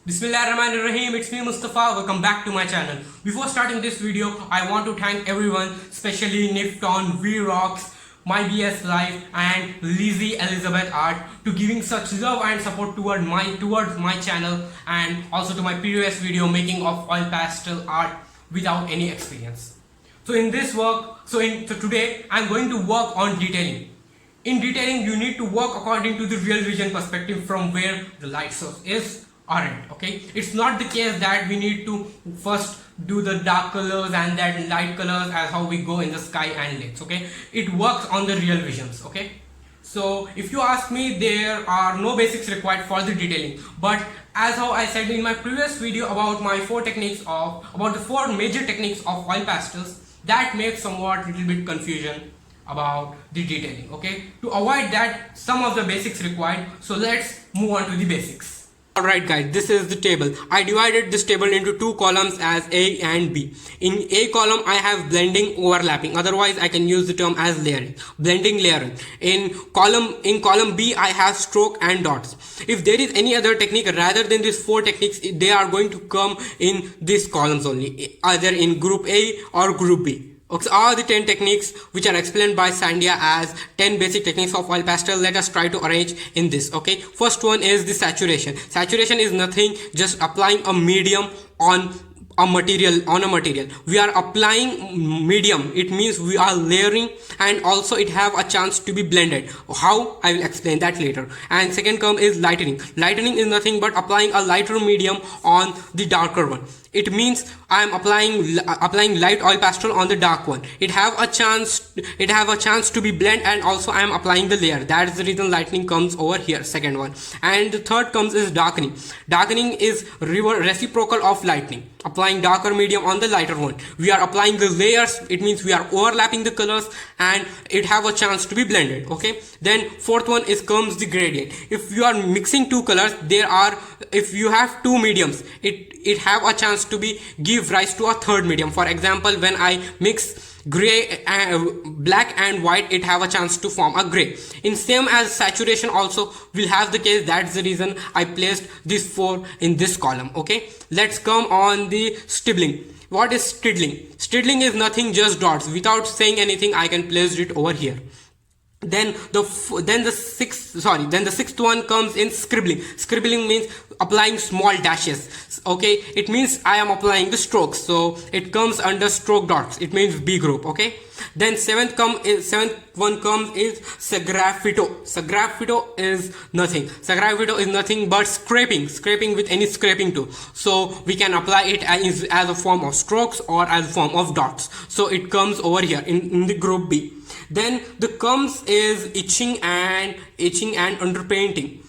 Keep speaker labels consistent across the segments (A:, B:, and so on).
A: Bismillahirrahmanirrahim, it's me Mustafa, welcome back to my channel. Before starting this video, I want to thank everyone, especially Nifton, V-Rocks, My BS Life and Lizzie Elizabeth Art to giving such love and support towards my channel and also to my previous video making of oil pastel art without any experience. So today I'm going to work on detailing. In detailing, you need to work according to the real vision perspective from where the light source is aren't. Okay, it's not the case that we need to first do the dark colors and then light colors as how we go in the sky and lakes. Okay, it works on the real visions. Okay, so if you ask me, there are no basics required for the detailing, but as how I said in my previous video about the four major techniques of oil pastels, that makes somewhat little bit confusion about the detailing. Okay, to avoid that, some of the basics required, so let's move on to the basics. Alright guys, this is the table. I divided this table into two columns as A and B. In A column I have blending, overlapping, otherwise I can use the term as layering, blending, layering. In column B I have stroke and dots. If there is any other technique rather than these four techniques, they are going to come in these columns only, either in group A or group B. Okay, are the 10 techniques which are explained by Sandia as 10 basic techniques of oil pastel. Let us try to arrange in this. Okay, first one is the saturation. Saturation is nothing, just applying a medium on a material. We are applying medium, it means we are layering, and also it have a chance to be blended. How? I will explain that later. And second term is lightening. Lightening is nothing but applying a lighter medium on the darker one. It means I am applying light oil pastel on the dark one. It have a chance to be blend, and also I am applying the layer. That is the reason lightening comes over here, second one. And the third comes is darkening. Darkening is reciprocal of lightening, applying darker medium on the lighter one. We are applying the layers, it means we are overlapping the colors and it have a chance to be blended. Okay, then fourth one comes the gradient. If you are mixing two colors, if you have two mediums, it have a chance to be give rise to a third medium. For example, when I mix gray, black and white, it have a chance to form a gray. In same as saturation also will have the case. That's the reason I placed these four in this column. Okay, let's come on the stiddling. What is stiddling? Stiddling is nothing, just dots. Without saying anything, I can place it over here. Then the sixth one comes in scribbling. Scribbling means applying small dashes. Okay, it means I am applying the strokes, so it comes under stroke dots, it means B group. Okay, then seventh one comes is c.sgraffito. c.sgraffito is nothing but scraping with any scraping tool, so we can apply it as a form of strokes or as a form of dots, so it comes over here in the group B. Then the comes is etching and underpainting.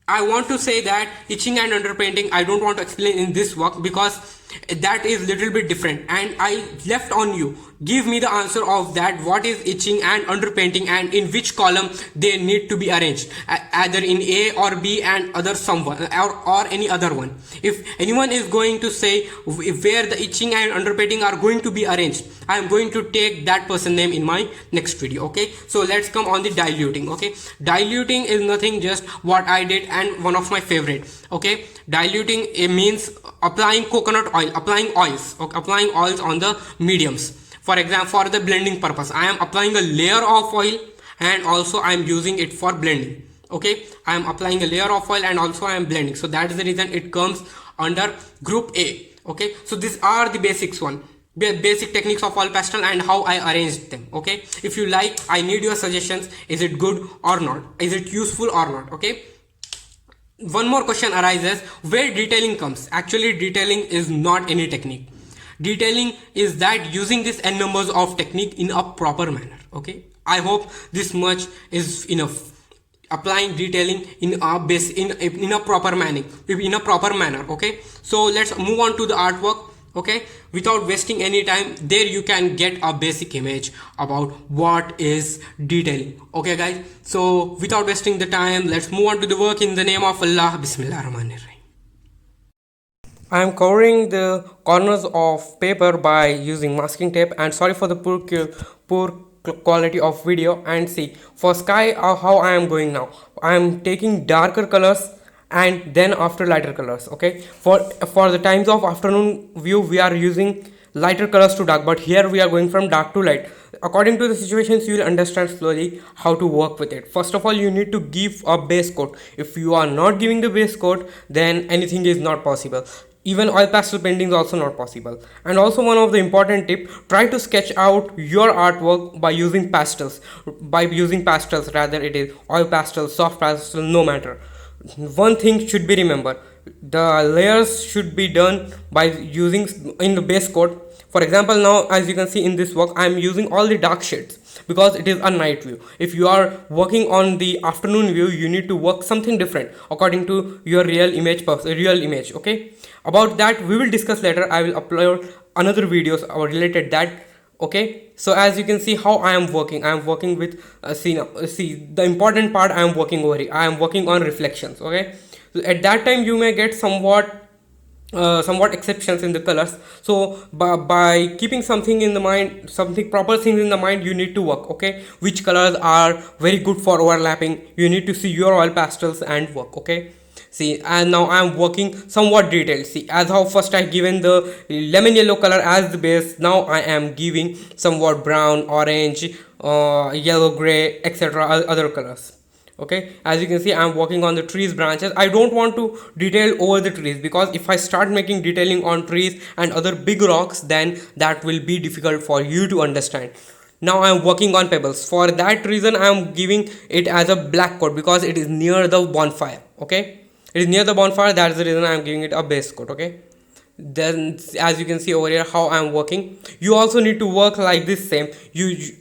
A: I want to say that etching and underpainting I don't want to explain in this work because that is little bit different, and I left on you. Give me the answer of that. What is etching and underpainting, and in which column they need to be arranged, either in A or B and other someone or any other one. If anyone is going to say where the etching and underpainting are going to be arranged, I am going to take that person name in my next video. Okay, so let's come on the diluting. Okay, diluting is nothing, just what I did and one of my favorite. Okay, diluting, it means applying coconut oil, applying oils on the mediums. For example, for the blending purpose, I am applying a layer of oil and also I am using it for blending. Okay, I am applying a layer of oil and also I am blending, so that is the reason it comes under group A. Okay, so these are the basic techniques of oil pastel and how I arranged them. Okay, if you like, I need your suggestions. Is it good or not? Is it useful or not? Okay, one more question arises, where detailing comes. Actually, detailing is not any technique. Detailing is that using this n numbers of technique in a proper manner. Okay, I hope this much is enough. Applying detailing in a proper manner. Okay, so let's move on to the artwork. Okay, without wasting any time, there you can get a basic image about what is detailing. Okay guys, so without wasting the time, let's move on to the work in the name of Allah. Bismillahirrahmanirrahim. I am covering the corners of paper by using masking tape, and sorry for the poor quality of video. And see, for sky, how I am going now. I am taking darker colors and then after lighter colors. Okay, for the times of afternoon view we are using lighter colors to dark, but here we are going from dark to light. According to the situations, you will understand slowly how to work with it. First of all, you need to give a base coat. If you are not giving the base coat, then anything is not possible. Even oil pastel painting is also not possible. And also, one of the important tip, try to sketch out your artwork by using pastels. By using pastels, rather it is oil pastel, soft pastel, no matter. One thing should be remembered, the layers should be done by using in the base coat. For example, now as you can see in this work, I am using all the dark shades because it is a night view. If you are working on the afternoon view, you need to work something different according to your real image. Okay, about that we will discuss later. I will upload another videos related that. Okay, so as you can see how I am working with see the important part. I am working over here, I am working on reflections. Okay, so at that time you may get somewhat exceptions in the colors. So by keeping something in the mind, something proper things in the mind, you need to work. Okay, which colors are very good for overlapping, you need to see your oil pastels and work. Okay, see, and now I am working somewhat detailed. See, as how first I given the lemon yellow color as the base, now I am giving somewhat brown, orange, yellow, gray, etc. other colors. Okay, as you can see, I am working on the trees branches. I don't want to detail over the trees, because if I start making detailing on trees and other big rocks, then that will be difficult for you to understand. Now I am working on pebbles. For that reason I am giving it as a black coat, because it is near the bonfire. Okay, it is near the bonfire, that's the reason I am giving it a base coat. Okay, then as you can see over here how I am working, you also need to work like this same.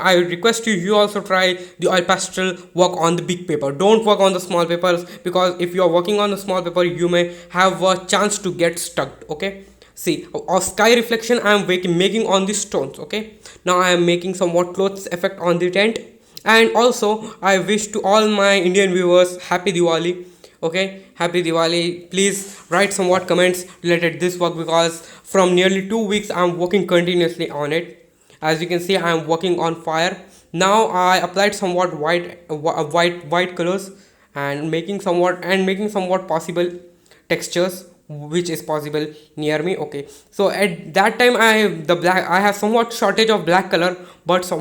A: I request you also try the oil pastel work on the big paper, don't work on the small papers, because if you are working on the small paper you may have a chance to get stuck. Okay, see, a sky reflection I am making on the stones. Okay, now I am making somewhat clothes effect on the tent. And also I wish to all my Indian viewers happy Diwali. Okay, happy Diwali. Please write somewhat comments related this work, because from nearly 2 weeks I am working continuously on it. As you can see, I am working on fire. Now I applied somewhat white colors, and making somewhat possible textures which is possible near me. Okay, so at that time I have somewhat shortage of black color, but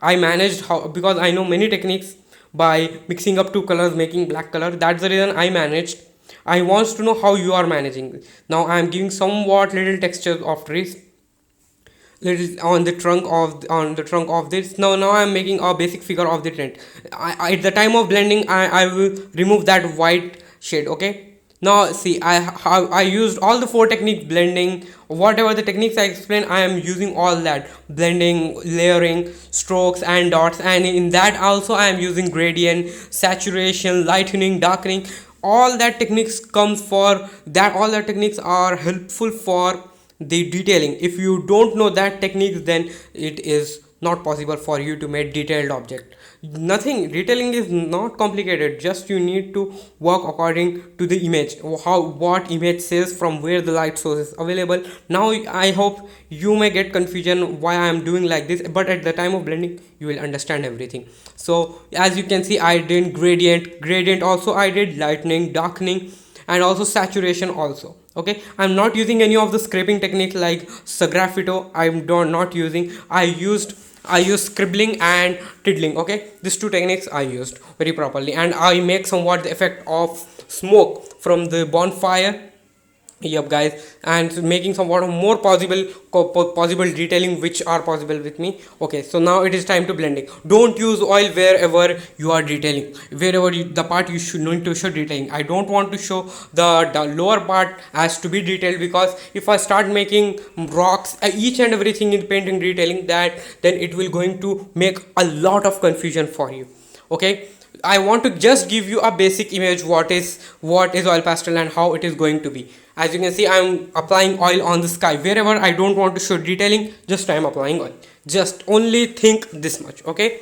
A: I managed how, because I know many techniques by mixing up two colors making black color. That's the reason I managed. I want to know how you are managing. Now I am giving somewhat little textures of trees little on the trunk of this. Now I am making a basic figure of the tent. At the time of blending I will remove that white shade. Okay, now see, I used all the four techniques: blending, whatever the techniques I explained, I am using all that: blending, layering, strokes and dots. And in that also I am using gradient, saturation, lightening, darkening. All that techniques comes for that, all the techniques are helpful for the detailing. If you don't know that techniques, then it is not possible for you to make detailed object. Nothing, detailing is not complicated, just you need to work according to the image, how what image says, from where the light source is available. Now I hope you may get confusion why I am doing like this, but at the time of blending you will understand everything. So as you can see, I did gradient also, I did lightening, darkening, and also saturation also. Okay, I'm not using any of the scraping techniques like c.sgraffito. Not using. I used scribbling and tiddling. Okay, these two techniques I used very properly, and I make somewhat the effect of smoke from the bonfire. Yep guys, and making somewhat of more possible detailing which are possible with me. Okay, so now it is time to blending. Don't use oil wherever you are detailing. Wherever the part you should need to show detailing, I don't want to show the lower part as to be detailed, because if I start making rocks, each and everything in painting detailing, that then it will going to make a lot of confusion for you. Okay, I want to just give you a basic image what is oil pastel and how it is going to be. As you can see, I am applying oil on the sky. Wherever I don't want to show detailing, just I am applying oil. Just only think this much. Okay,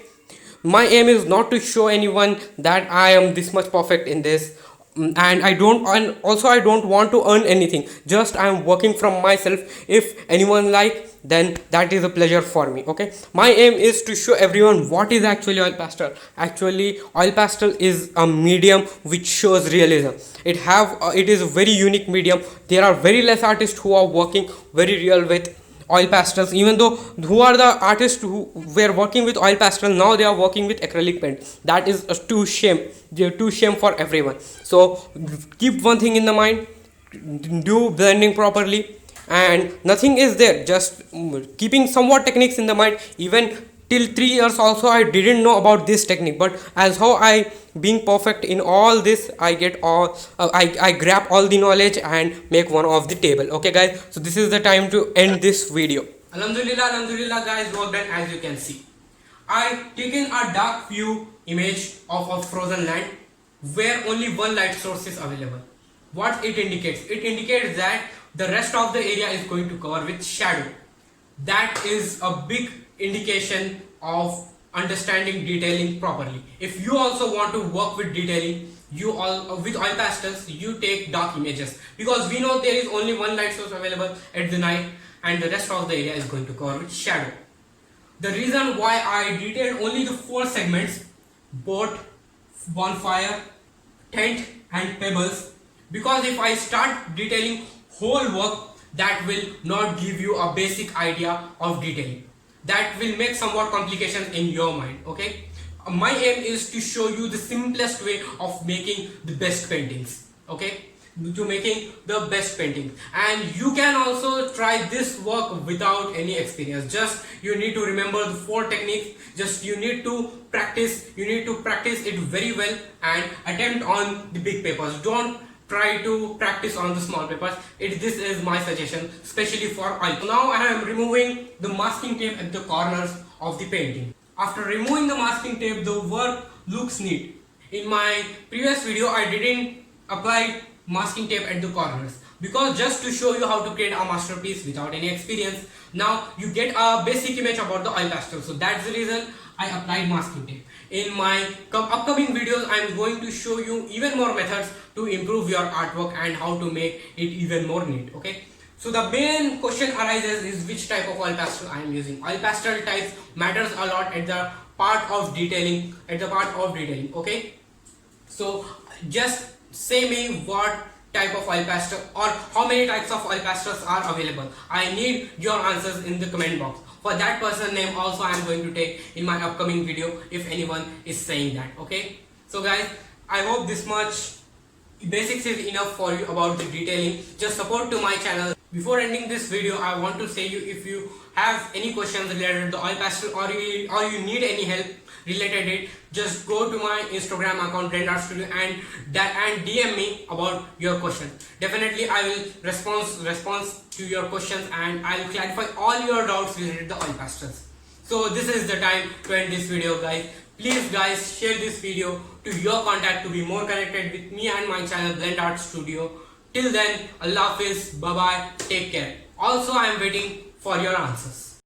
A: my aim is not to show anyone that I am this much perfect in this. and I don't want to earn anything. Just I am working from myself. If anyone like, then that is a pleasure for me. Okay, my aim is to show everyone what is actually oil pastel. Actually, oil pastel is a medium which shows realism. It is a very unique medium. There are very less artists who are working very real with oil pastels. Even though who are the artists who were working with oil pastel, now they are working with acrylic paint. That is a too shame. They're too shame for everyone. So keep one thing in the mind: do blending properly, and nothing is there. Just keeping somewhat techniques in the mind. Even till 3 years also I didn't know about this technique, but as how I being perfect in all this, I get all I grab all the knowledge and make one of the table. Okay guys, so this is the time to end this video. Alhamdulillah guys, work done. As you can see, I taken a dark view image of a frozen land where only one light source is available. What it indicates? It indicates that the rest of the area is going to cover with shadow. That is a big indication of understanding detailing properly. If you also want to work with detailing, with oil pastels, you take dark images, because we know there is only one light source available at the night and the rest of the area is going to cover with shadow. The reason why I detailed only the 4 segments: boat, bonfire, tent and pebbles, because if I start detailing whole work, that will not give you a basic idea of detailing. That will make somewhat complications in your mind. Okay, my aim is to show you the simplest way of making the best paintings. Okay, to making the best painting, and you can also try this work without any experience. Just you need to remember the 4 techniques. Just you need to practice it very well and attempt on the big papers. Don't try to practice on the small papers. This is my suggestion, especially for oil. Now I am removing the masking tape at the corners of the painting. After removing the masking tape, the work looks neat. In my previous video, I didn't apply masking tape at the corners, because just to show you how to create a masterpiece without any experience. Now you get a basic image about the oil pastel, so that's the reason I applied masking tape. In my upcoming videos, I am going to show you even more methods to improve your artwork and how to make it even more neat. Okay, so the main question arises is which type of oil pastel I am using. Oil pastel types matters a lot at the part of detailing. Okay, so just say me what type of oil pastel or how many types of oil pastels are available. I need your answers in the comment box. For that person name also I am going to take in my upcoming video if anyone is saying that. Okay, so guys, I hope this much basics is enough for you about the detailing. Just support to my channel. Before ending this video, I want to say you, if you have any questions related to oil pastel or you need any help related it, just go to my Instagram account Trend Art Studio and DM me about your question. Definitely I will respond to your questions and I will clarify all your doubts related to oil pastels. So this is the time to end this video guys. Please guys, share this video to your contact to be more connected with me and my channel Blend Art Studio. Till then, Allah Hafiz, bye bye, take care. Also I am waiting for your answers.